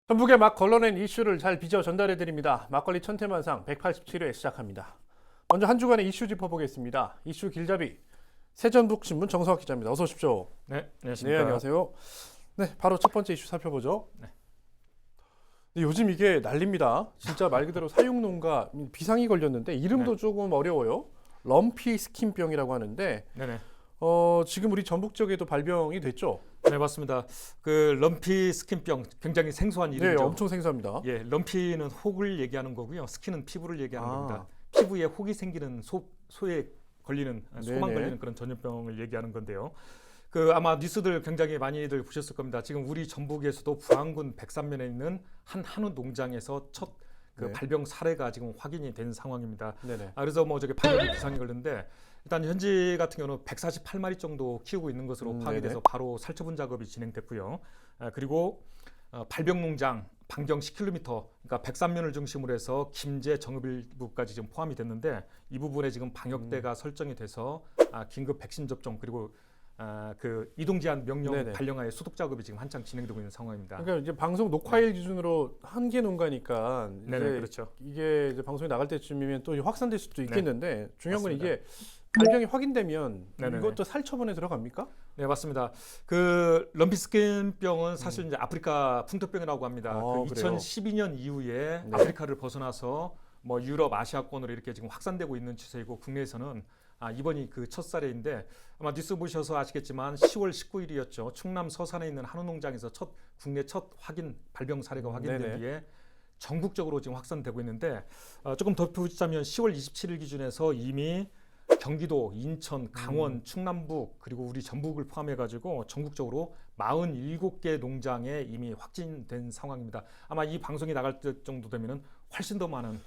전북의 막 걸러낸 이슈를 잘 빚어 전달해 드립니다. 막걸리 천태만상 187회 시작합니다. 먼저 한 주간의 이슈 짚어보겠습니다. 이슈 길잡이 새전북신문 정성학 기자입니다. 어서 오십시오. 네, 안녕하십니까. 네, 안녕하세요. 네, 바로 첫 번째 이슈 살펴보죠. 네. 요즘 이게 난립니다. 진짜 말 그대로 사육농가 비상이 걸렸는데 이름도 네. 조금 어려워요. 럼피 스킨병이라고 하는데 네네. 지금 우리 전북 지역에도 발병이 됐죠? 네, 맞습니다. 그 럼피 스킨병 굉장히 생소한 네, 이름이죠. 엄청 생소합니다. 예, 럼피는 혹을 얘기하는 거고요. 스킨은 피부를 얘기하는 아. 겁니다. 피부에 혹이 생기는 소에 걸리는 소만 네네. 걸리는 그런 전염병을 얘기하는 건데요. 그 아마 뉴스들 굉장히 많이들 보셨을 겁니다. 지금 우리 전북에서도 부안군 백산면에 있는 한 한우 농장에서 첫 그 네. 발병 사례가 지금 확인이 된 상황입니다. 네네. 그래서 뭐 저기 발병 비상이 걸렸는데 일단 현지 같은 경우는 148마리 정도 키우고 있는 것으로 파악이 네네. 돼서 바로 살처분 작업이 진행됐고요. 그리고 발병 농장 반경 10km, 그러니까 백산면을 중심으로 해서 김제 정읍일부까지 지금 포함이 됐는데 이 부분에 지금 방역대가 설정이 돼서 긴급 백신 접종 그리고 그 이동 제한 명령 네네. 발령하에 소독 작업이 지금 한창 진행되고 있는 상황입니다. 그러니까 이제 방송 녹화일 기준으로 한 개 농가니까 네네, 이제 그렇죠. 이게 이제 방송이 나갈 때쯤이면 또 확산될 수도 있겠는데 중요한 건 맞습니다. 이게 발병이 확인되면 네네네. 이것도 살처분에 들어갑니까? 네, 맞습니다. 그 럼피스킨병은 사실 이제 아프리카 풍토병이라고 합니다. 그 그래요? 2012년 이후에 네. 아프리카를 벗어나서 뭐 유럽, 아시아권으로 이렇게 지금 확산되고 있는 추세이고 국내에서는 이번이 그 첫 사례인데 아마 뉴스 보셔서 아시겠지만 10월 19일이었죠. 충남 서산에 있는 한우 농장에서 국내 첫 발병 사례가 확인된 네네. 뒤에 전국적으로 지금 확산되고 있는데 조금 덧붙이자면 10월 27일 기준에서 이미 경기도, 인천, 강원, 충남북 그리고 우리 전북을 포함해가지고 전국적으로 47개 농장에 이미 확진된 상황입니다. 아마 이 방송이 나갈 때 정도 되면은 훨씬 더 많은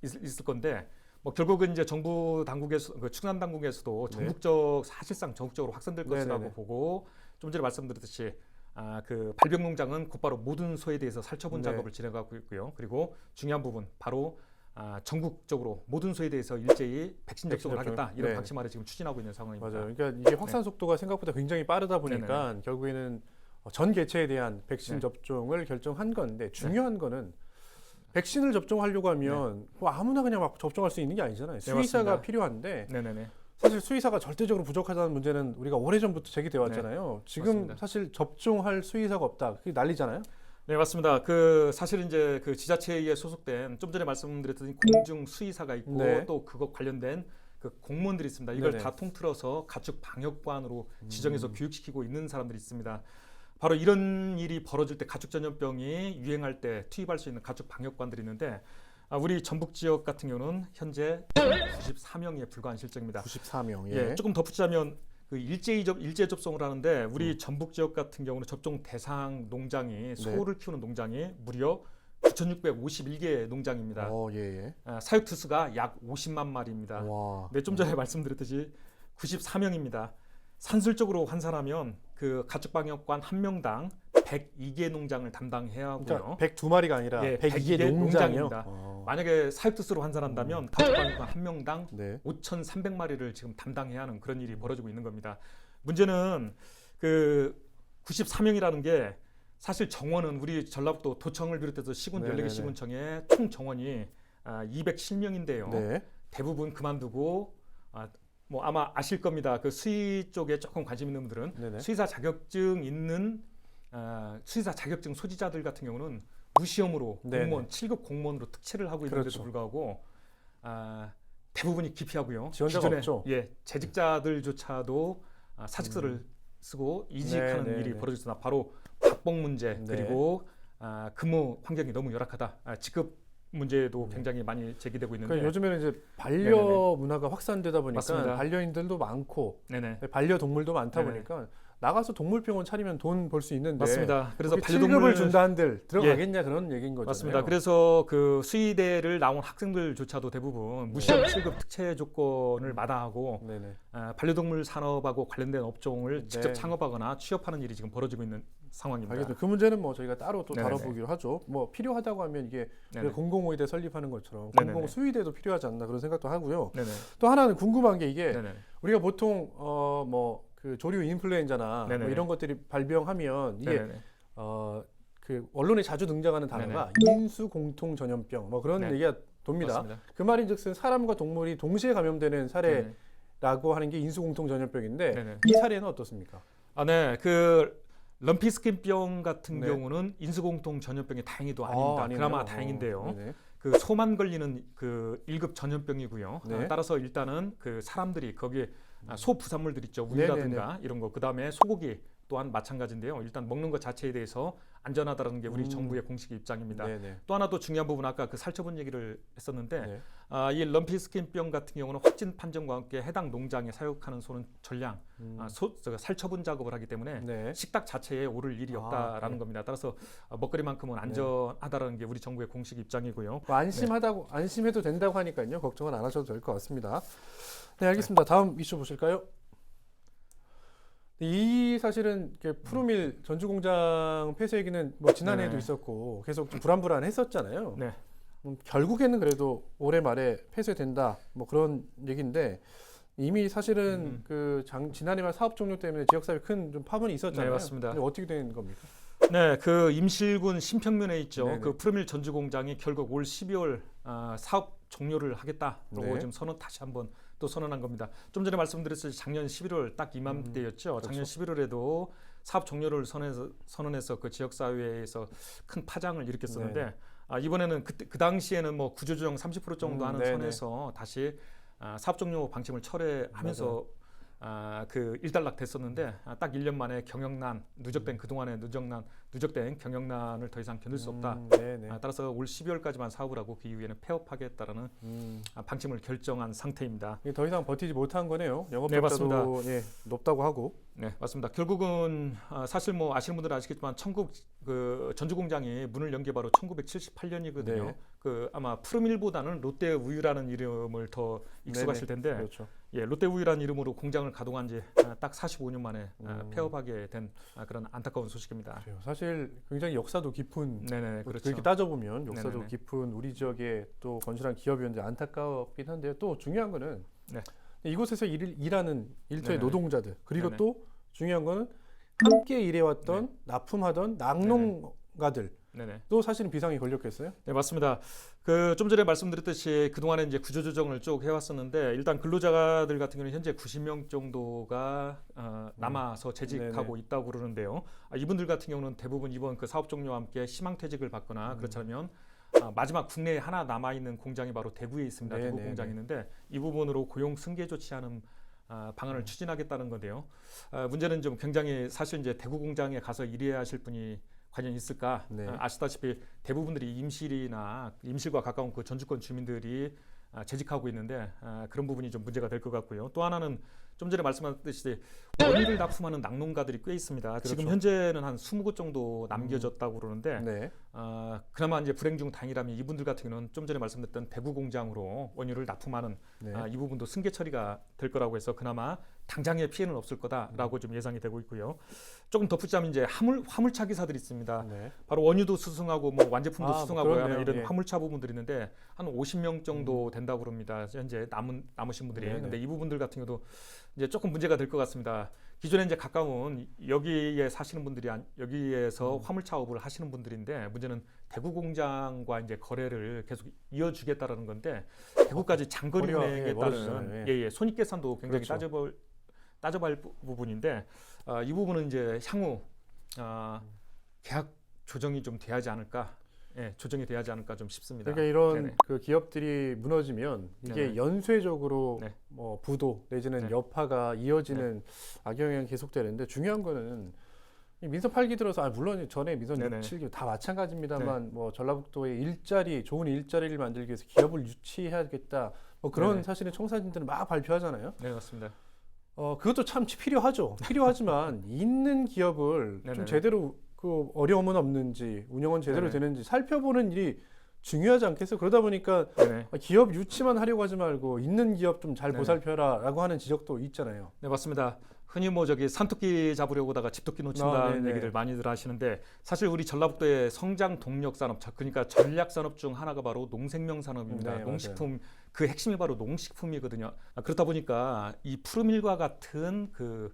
있을 건데 뭐 결국은 이제 정부 당국에서 그 충남 당국에서도 사실상 전국적으로 확산될 것이라고 네네네. 보고 좀 전에 말씀드렸듯이 그 발병 농장은 곧바로 모든 소에 대해서 살처분 네. 작업을 진행하고 있고요. 그리고 중요한 부분 바로 전국적으로 모든 소에 대해서 일제히 백신 접종을 하겠다 이런 네. 방침아래 지금 추진하고 있는 상황입니다. 맞아요. 그러니까 이게 확산 속도가 생각보다 굉장히 빠르다 보니까 결국에는 전 개체에 대한 백신 네. 접종을 결정한 건데 중요한 거는 백신을 접종하려고 하면 뭐 아무나 그냥 막 접종할 수 있는 게 아니잖아요. 수의사가 맞습니다. 필요한데 네네네. 사실 수의사가 절대적으로 부족하다는 문제는 우리가 오래전부터 제기되어 왔잖아요. 지금 맞습니다. 사실 접종할 수의사가 없다. 그게 난리잖아요. 네, 맞습니다. 그 사실 이제 그 지자체에 소속된 좀 전에 말씀드렸던 공중 수의사가 있고 네. 또 그거 관련된 그 공무원들이 있습니다. 이걸 네네. 다 통틀어서 가축 방역관으로 지정해서 교육시키고 있는 사람들이 있습니다. 바로 이런 일이 벌어질 때 가축 전염병이 유행할 때 투입할 수 있는 가축 방역관들이 있는데 우리 전북 지역 같은 경우는 현재 94명에 불과한 실정입니다. 94명. 예, 조금 덧붙이자면 그 일제 접종을 하는데 우리 전북 지역 같은 경우는 접종 대상 농장이 소를 키우는 농장이 무려 9,651개 농장입니다. 예. 사육 투수가 약 50만 마리입니다. 와. 네, 좀 전에 말씀드렸듯이 94명입니다. 산술적으로 환산하면 그 가축방역관 한 명당 102개 농장을 담당해야 하고요. 그러니까 102마리가 아니라 예, 102개 102개 농장이요. 농장입니다. 만약에 사육 투수로 환산한다면 가축방역관 한 명당 네. 5,300마리를 지금 담당해야 하는 그런 일이 벌어지고 있는 겁니다. 문제는 그 94명이라는 게 사실 정원은 우리 전라북도 도청을 비롯해서 시군 네네네. 14개 시군청의 총 정원이 207명인데요. 네. 대부분 그만두고 뭐 아마 아실 겁니다. 그 수의 쪽에 조금 관심 있는 분들은 네네. 수의사 자격증 있는 수의사 자격증 소지자들 같은 경우는 무시험으로 네네. 공무원 7급 공무원으로 특채를 하고 있는데도 그렇죠. 불구하고 대부분이 기피하고요. 지원자가 기존에, 없죠. 예, 재직자들조차도 사직서를 쓰고 이직하는 네네네. 일이 벌어졌으나 바로 박봉 문제 네. 그리고 근무 환경이 너무 열악하다. 직급 문제도 굉장히 많이 제기되고 있는데 그러니까 요즘에는 이제 반려 네네네. 문화가 확산되다 보니까 맞습니다. 반려인들도 많고 네네. 반려동물도 많다 네네. 보니까 나가서 동물병원 차리면 돈 벌 수 있는데 맞습니다. 그래서 거기 7급을 준다 한들 들어가겠냐 그런 얘기인 거잖아요. 맞습니다. 그래서 그 수의대를 나온 학생들조차도 대부분 무시험 7급 특채 조건을 마다하고 네네. 반려동물 산업하고 관련된 업종을 직접 네. 창업하거나 취업하는 일이 지금 벌어지고 있는 상황입니다. 알겠습니다. 그 문제는 뭐 저희가 따로 또 네네네. 다뤄보기로 하죠. 뭐 필요하다고 하면 이게 네네. 공공의대 설립하는 것처럼 네네네. 공공수의대도 필요하지 않나 그런 생각도 하고요. 네네. 또 하나는 궁금한 게 이게 네네. 우리가 보통 뭐 그 조류 인플루엔자나 뭐 네네네. 이런 것들이 발병하면 이게 네네. 그 언론에 자주 등장하는 단어가 인수공통전염병 뭐 그런 네. 얘기가 돕니다. 맞습니다. 그 말인즉슨 사람과 동물이 동시에 감염되는 사례라고 네네. 하는 게 인수공통전염병인데 네네. 이 사례는 어떻습니까? 네. 그 럼피스킨병 같은 네. 경우는 인수공통 전염병이 다행히도 아닙니다. 아니네요. 그나마 다행인데요. 네네. 그 소만 걸리는 그 1급 전염병이고요. 네. 따라서 일단은 그 사람들이 거기에 소 부산물들 있죠. 네네네. 우유라든가 이런 거. 그다음에 소고기 또한 마찬가지인데요. 일단 먹는 것 자체에 대해서 안전하다는 게 우리 정부의 공식 입장입니다. 네네. 또 하나 또 중요한 부분 아까 그 살처분 얘기를 했었는데 네. 이 럼피스킨병 같은 경우는 확진 판정과 함께 해당 농장에 사육하는 소는 전량 살처분 작업을 하기 때문에 네. 식탁 자체에 오를 일이 없다라는 겁니다. 따라서 먹거리만큼은 안전하다라는 게 우리 정부의 공식 입장이고요. 뭐 안심하다고 안심해도 된다고 하니까요. 걱정은 안 하셔도 될 것 같습니다. 네, 알겠습니다. 다음 이슈 보실까요? 이 사실은 푸르밀 전주공장 폐쇄 얘기는 뭐 지난해에도 네네. 있었고 계속 좀 불안불안했었잖아요. 네. 결국에는 그래도 올해 말에 폐쇄된다 뭐 그런 얘기인데 이미 사실은 지난해 말 사업 종료 때문에 지역사회 큰 좀 파문이 있었잖아요. 네, 맞습니다. 근데 어떻게 된 겁니까? 네, 그 임실군 신평면에 있죠. 네네. 그 푸르밀 전주공장이 결국 올 12월 사업 종료를 하겠다라고 네. 지금 다시 한번 또 선언한 겁니다. 좀 전에 말씀드렸듯이 작년 11월 딱 이맘때였죠. 작년 11월에도 사업 종료를 선언해서 그 지역 사회에서 큰 파장을 일으켰었는데 네. 이번에는 그 당시에는 뭐 구조조정 30% 정도 하는 네네. 선에서 다시 사업 종료 방침을 철회하면서 그 일단락 됐었는데 딱 1년 만에 경영난 누적된 그동안의 누적된 경영난을 더 이상 견딜 수 없다. 네네. 따라서 올 12월까지만 사업을 하고 그 이후에는 폐업하겠다라는 방침을 결정한 상태입니다. 이게 더 이상 버티지 못한 거네요. 네, 영업적자도 높다고 하고. 네, 맞습니다. 결국은 사실 뭐 아시는 분들은 아시겠지만 그 전주공장이 문을 연 게 바로 1978년이거든요. 네. 그 아마 푸르밀보다는 롯데우유라는 이름을 더 익숙하실 텐데 그렇죠. 롯데우유라는 이름으로 공장을 가동한 지 딱 45년 만에 폐업하게 된 그런 안타까운 소식입니다. 그래요. 사실 굉장히 역사도 깊은 네네, 그렇죠. 그렇게 따져보면 역사도 네네네. 깊은 우리 지역의 또 건실한 기업이었는데 안타깝긴 한데요. 또 중요한 거는 네. 이곳에서 일하는 일터의 네네. 노동자들 그리고 네네. 또 중요한 거는 함께 일해왔던 납품하던 낙농가들 네네. 또 사실은 비상이 걸렸겠어요? 네, 맞습니다. 그 좀 전에 말씀드렸듯이 그동안에 이제 구조조정을 쭉 해왔었는데 일단 근로자들 같은 경우는 현재 90명 정도가 남아서 재직하고 있다고 그러는데요. 이분들 같은 경우는 대부분 이번 그 사업 종료와 함께 희망퇴직을 받거나 그렇지 않으면 마지막 국내에 하나 남아있는 공장이 바로 대구에 있습니다. 대구 공장이 있는데 이 부분으로 고용 승계 조치하는 방안을 추진하겠다는 건데요. 문제는 좀 굉장히 사실 이제 대구 공장에 가서 일해야 하실 분이 과연 있을까? 네. 아시다시피 대부분들이 임실과 가까운 그 전주권 주민들이 재직하고 있는데 그런 부분이 좀 문제가 될 것 같고요. 또 하나는 좀 전에 말씀하셨듯이 원유를 납품하는 낙농가들이 꽤 있습니다. 그렇죠. 지금 현재는 한 20곳 정도 남겨졌다고 그러는데 네. 그나마 이제 불행 중 다행이라면 이분들 같은 경우는 좀 전에 말씀드렸던 대구 공장으로 원유를 납품하는 네. 이 부분도 승계 처리가 될 거라고 해서 그나마 당장의 피해는 없을 거다라고 좀 예상이 되고 있고요. 조금 덧붙이자면 이제 화물차 기사들이 있습니다. 네. 바로 원유도 수송하고 뭐 완제품도 수송하고 그렇네요. 하는 이런 예. 화물차 부분들이 있는데 한 50명 정도 된다고 그럽니다. 현재 남으신 분들이. 네네. 근데 이 부분들 같은 경우도 이제 조금 문제가 될 것 같습니다. 기존에 이제 가까운 여기에 사시는 분들이 여기에서 화물차업을 하시는 분들인데 문제는 대구 공장과 이제 거래를 계속 이어주겠다라는 건데 대구까지 장거리 거리가, 운행에 멀어지잖아요. 따른 손익 계산도 굉장히 그렇죠. 따져볼 부분인데 이 부분은 이제 향후 계약 조정이 좀 돼야 하지 않을까, 조정이 돼야 하지 않을까 좀 싶습니다. 그러니까 이런 네네. 그 기업들이 무너지면 이게 네네. 연쇄적으로 네. 뭐 부도 내지는 네. 여파가 이어지는 악영향이 계속되는데 중요한 거는 이 민선 8기 들어서 물론 전에 민선 네네. 6, 7기 다 마찬가지입니다만 뭐 전라북도에 좋은 일자리를 만들기 위해서 기업을 유치해야겠다 뭐 그런 네네. 사실은 청사진들은 막 발표하잖아요. 네, 맞습니다. 그것도 참 필요하죠. 필요하지만 있는 기업을 좀 네네네. 제대로 그 어려움은 없는지 운영은 제대로 네네. 되는지 살펴보는 일이 중요하지 않겠어요? 그러다 보니까 네네. 기업 유치만 하려고 하지 말고 있는 기업 좀 잘 네네. 보살펴라라고 하는 지적도 있잖아요. 네, 맞습니다. 흔히 뭐 산토끼 잡으려고 하다가 집토끼 놓친다는 네네. 얘기를 많이들 하시는데 사실 우리 전라북도의 성장 동력 산업, 그러니까 전략 산업 중 하나가 바로 농생명 산업입니다. 네, 농식품 그 핵심이 바로 농식품이거든요. 그렇다 보니까 이 푸르밀과 같은 그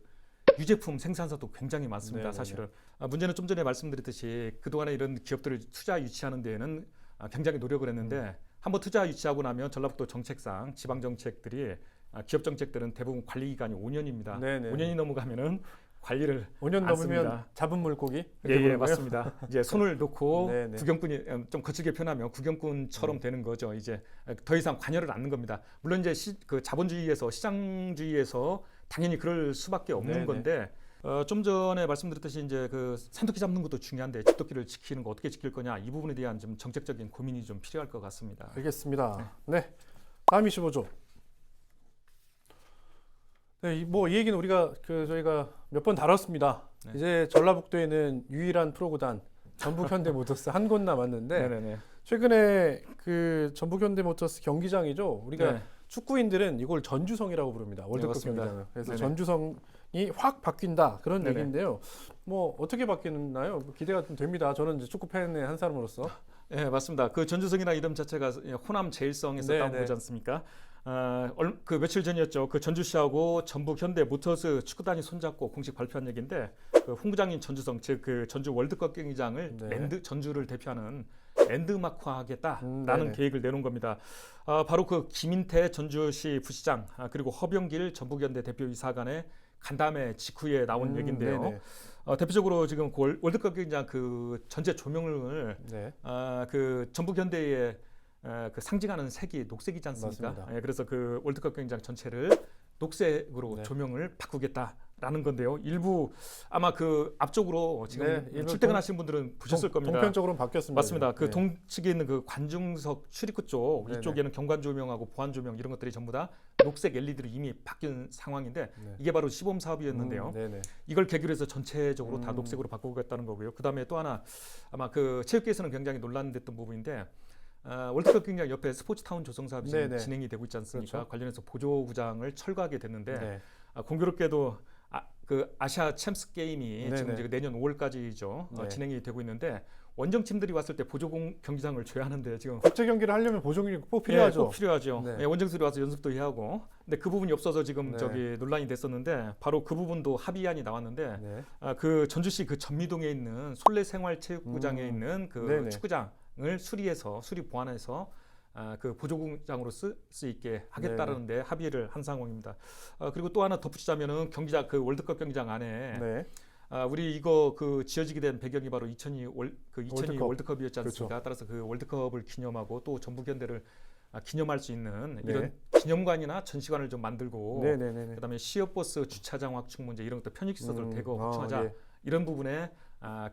유제품 생산사도 굉장히 많습니다. 네네네. 사실은 문제는 좀 전에 말씀드렸듯이 그동안에 이런 기업들을 투자 유치하는 데에는 굉장히 노력을 했는데 한번 투자 유치하고 나면 전라북도 정책상 지방 정책들이 기업 정책들은 대부분 관리 기간이 5년입니다. 네네. 5년이 넘어가면 관리를 5년 안 넘으면 씁니다. 잡은 물고기? 예, 이렇게 예, 부르는 거예요? 맞습니다. 이제 손을 놓고 네네. 구경꾼이 좀 거칠게 표현하면 구경꾼처럼 되는 거죠. 이제 더 이상 관여를 않는 겁니다. 물론 이제 그 자본주의에서 시장주의에서 당연히 그럴 수밖에 없는 네네. 건데 좀 전에 말씀드렸듯이 이제 그 산토끼 잡는 것도 중요한데 집토끼를 지키는 거 어떻게 지킬 거냐 이 부분에 대한 좀 정책적인 고민이 좀 필요할 것 같습니다. 알겠습니다. 네. 다음 이슈 보죠. 네, 이 얘기는 우리가 저희가 몇 번 다뤘습니다. 네. 이제 전라북도에는 유일한 프로구단 전북현대모터스 한 곳 남았는데 네네네. 최근에 그 전북현대모터스 경기장이죠. 우리가 네. 축구인들은 이걸 전주성이라고 부릅니다. 월드컵 맞습니다. 경기장을. 그래서 네네. 전주성이 확 바뀐다 그런 네네. 얘기인데요. 뭐 어떻게 바뀌나요? 기대가 좀 됩니다. 저는 이제 축구 팬의 한 사람으로서. 네, 맞습니다. 그 전주성이라는 이름 자체가 호남 제일성에서 네, 따온 네. 거지 않습니까? 그 며칠 전이었죠. 그 전주시하고 전북 현대 모터스 축구단이 손잡고 공식 발표한 얘기인데 그 홍구장인 전주성 즉 그 전주 월드컵 경기장을 네. 전주를 대표하는 랜드마크화하겠다라는 네네. 계획을 내놓은 겁니다. 바로 그 김인태 전주시 부시장 그리고 허병길 전북현대 대표이사 간의 간담회 직후에 나온 얘기인데요. 네네. 대표적으로 지금 그 월드컵 경기장 그 전체 조명을 네. 그 전북현대의 그 상징하는 색이 녹색이지 않습니까? 맞습니다. 예, 그래서 그 월드컵 경기장 전체를 녹색으로 네. 조명을 바꾸겠다라는 건데요. 일부 아마 그 앞쪽으로 지금 네, 일부 출퇴근하시는 분들은 보셨을 겁니다. 동편적으로는 바뀌었습니다. 맞습니다. 그 네. 동측에 있는 그 관중석 출입구 쪽 네네. 이쪽에는 경관 조명하고 보안 조명 이런 것들이 전부 다 녹색 LED로 이미 바뀐 상황인데 네. 이게 바로 시범 사업이었는데요. 네네. 이걸 계기로 해서 전체적으로 다 음. 녹색으로 바꾸겠다는 거고요. 그다음에 또 하나 아마 그 체육계에서는 굉장히 논란됐던 부분인데 월드컵 경기장 옆에 스포츠타운 조성 사업이 지금 네네. 진행이 되고 있지 않습니까? 그렇죠. 관련해서 보조구장을 철거하게 됐는데 네. 공교롭게도 그 아시아 챔스 게임이 네네. 지금 이제 내년 5월까지죠 네. 진행이 되고 있는데 원정팀들이 왔을 때 경기장을 줘야 하는데 지금 국제 경기를 하려면 보조경이 꼭 필요하죠. 예, 꼭 필요하죠. 네. 예, 원정들이 와서 연습도 해야 하고. 근데 그 부분이 없어서 지금 네. 저기 논란이 됐었는데 바로 그 부분도 합의안이 나왔는데 네. 그 전주시 그 전미동에 있는 솔레생활체육구장에 있는 그 네네. 축구장을 수리 보완해서 그 보조구장으로 쓸 수 있게 하겠다는데 합의를 한 상황입니다. 그리고 또 하나 덧붙이자면은 경기장 그 월드컵 경기장 안에 네. 우리 이거 그 지어지게 된 배경이 바로 2002 월드컵. 월드컵이었지 않습니까? 그렇죠. 따라서 그 월드컵을 기념하고 또 전북현대를 기념할 수 있는 네. 이런 기념관이나 전시관을 좀 만들고 네네네. 그다음에 시외버스 주차장 확충 문제 이런 것도 편익시설을 대거 확충하자 예. 이런 부분에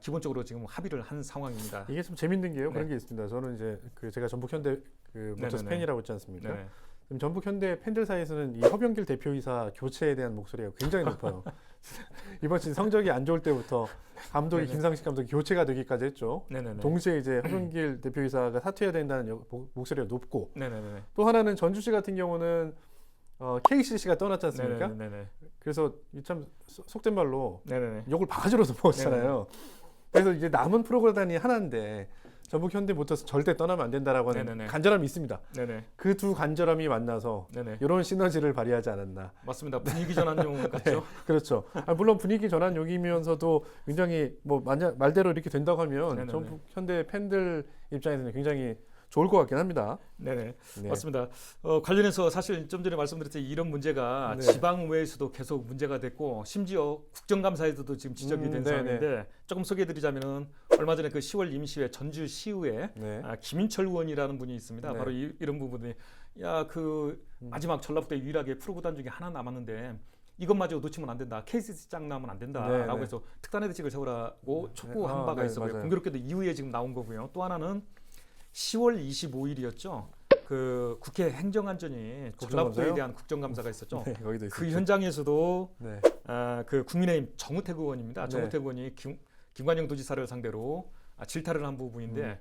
기본적으로 지금 합의를 한 상황입니다. 이게 좀 재밌는 게요. 네. 그런 게 있습니다. 저는 이제 제가 전북현대 그 모터스 네네네. 팬이라고 했지 않습니까? 네. 지금 전북현대 팬들 사이에서는 이 허병길 대표이사 교체에 대한 목소리가 굉장히 높아요. 이번 시즌 성적이 안 좋을 때부터 감독이 네네. 김상식 감독이 교체가 되기까지 했죠. 네네네. 동시에 이제 허병길 대표이사가 사퇴해야 된다는 목소리가 높고 네네네. 또 하나는 전주시 같은 경우는 KCC가 떠났지 않습니까? 네네네. 그래서 이 참 속된 말로 네네네. 욕을 바가지로 먹었잖아요. 그래서 이제 남은 프로그램이 하나인데 전북 현대모터스 절대 떠나면 안 된다라고 하는 네네네. 간절함이 있습니다. 네네. 그 두 간절함이 만나서 네네. 이런 시너지를 발휘하지 않았나. 맞습니다. 분위기 전환용 같죠? 그렇죠. 물론 분위기 전환용이면서도 굉장히 뭐 말대로 이렇게 된다고 하면 네네네. 전북 현대 팬들 입장에서는 굉장히 좋을 것 같긴 합니다. 네네. 네. 맞습니다. 관련해서 사실 좀 전에 말씀드렸듯이 이런 문제가 네. 지방의회에서도 계속 문제가 됐고 심지어 국정감사에서도 지금 지적이 된 네네. 상황인데 조금 소개해드리자면은 얼마 전에 그 10월 임시회 전주시의회 네. 김인철 의원이라는 분이 있습니다. 네. 바로 이런 부분이 그 마지막 전라북도에 유일하게 프로구단 중에 하나 남았는데 이것마저 놓치면 안 된다. KCC 짱 나면 안 된다라고 네네. 해서 특단의 대책을 세우라고 촉구한 네. 바가 네, 있었고요. 맞아요. 공교롭게도 이후에 지금 나온 거고요. 또 하나는 10월 25일이었죠. 그 국회 행정안전위 전라북도에 국정감사요? 대한 국정감사가 있었죠. 네, 거기도 있었죠. 그 현장에서도 네. 그 국민의힘 정우택 의원입니다. 네. 정우택 의원이 김관영 도지사를 상대로 질타를 한 부분인데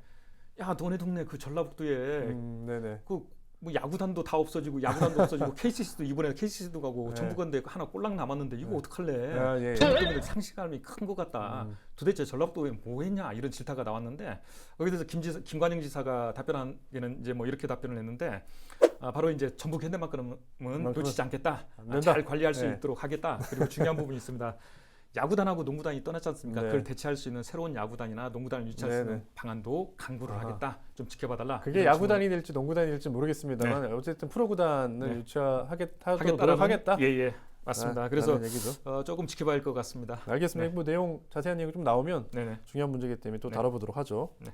야 너네 동네 그 전라북도에 네네. 그 뭐 야구단도 다 없어지고 야구단도 없어지고 KCC도 이번에 KCC도 가고 네. 전북건대 하나 꼴랑 남았는데 이거 어떡할래? 아, 예, 예. 전북 때문에 상실감이 큰 것 같다. 도대체 전라도에 뭐 했냐 이런 질타가 나왔는데 여기 대해서 김관영 지사가 답변한 게는 이제 뭐 이렇게 답변을 했는데 바로 이제 전북 현대만큼은 놓치지 않겠다. 된다. 잘 관리할 수 네. 있도록 하겠다. 그리고 중요한 부분이 있습니다. 야구단하고 농구단이 떠났지 않습니까? 네. 그걸 대체할 수 있는 새로운 야구단이나 농구단을 유치할 수 네, 있는 네. 방안도 강구를 아하. 하겠다. 좀 지켜봐달라. 그게 이런 야구단이 될지 농구단이 될지 모르겠습니다만 어쨌든 프로구단을 네. 유치하도록 노력하겠다. 예예 맞습니다. 그래서 라는 얘기죠. 조금 지켜봐야 할 것 같습니다. 알겠습니다. 네. 뭐 내용 자세한 내용 좀 나오면 네네. 중요한 문제이기 때문에 또 네. 다뤄보도록 하죠. 네.